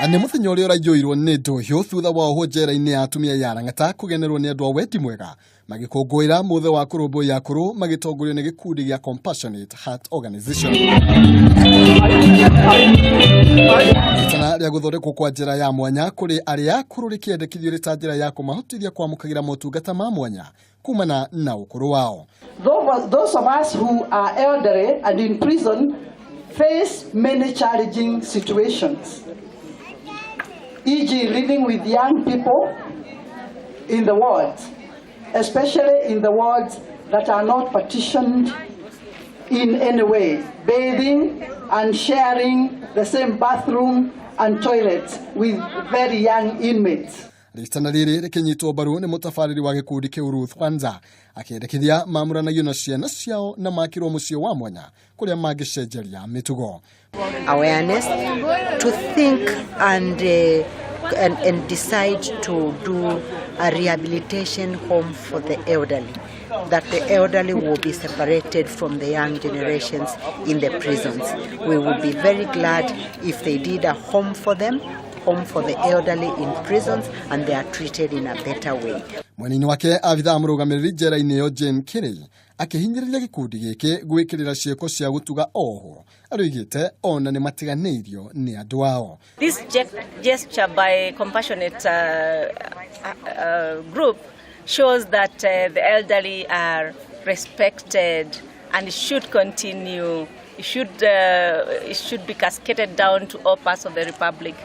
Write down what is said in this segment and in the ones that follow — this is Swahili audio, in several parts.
Ane muthenya uria urajoirwo ni nduhio thutha wa Ohwo njera-ini ya atumia ya Langata kugenerwo ni andu a wendi mwega makihuthira muthi wa kurumbuiya akuru magitongorio ni Gikundi ya Compassionate Heart Organization. Itana ria guthondekwo kwa njira ya mwanya kuri aria akuru rikiendekithio rita njira ya kumahotithia kwamũkagĩra motungata ma mwanya kumana na ukuru wao. Those of us who are elderly and in prison face many challenging situations, e.g. living with young people in the wards, especially in the wards that are not partitioned in any way, bathing and sharing the same bathroom and toilets with very young inmates. Ritana riri rikinyitwo mbaru ni mutafariri wa gikundi kiu kwanza akiendekithia mamuranagio na ciana ciao na makirwo mucio wa mwanya kuria magicenjeria mitugo. Awareness to think and decide to do a rehabilitation home for the elderly, that the elderly will be separated from the young generations in the prisons. We would be very glad if they did a home for them, home for the elderly in prisons, and they are treated in a better way. Mwenini wake avitha murugamiriri njera-ini yo njeki akihinyiriria gikundi giki gwikirira cieko cia gutuga Ohwo arigite ona ni matiganeirio ni andu ao. This gesture by Compassionate group shows that the elderly are respected and it should continue. It should be cascaded down to all parts of the republic.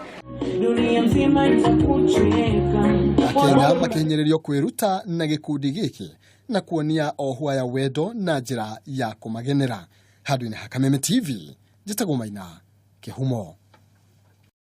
Akenya makihinyiririo kwiruta na gikundi giki na kuonia Ohwo ya wendo na njira ya kumagenera. Handu-ini ha Kameme TV, njitagwo Maina, Kihumo.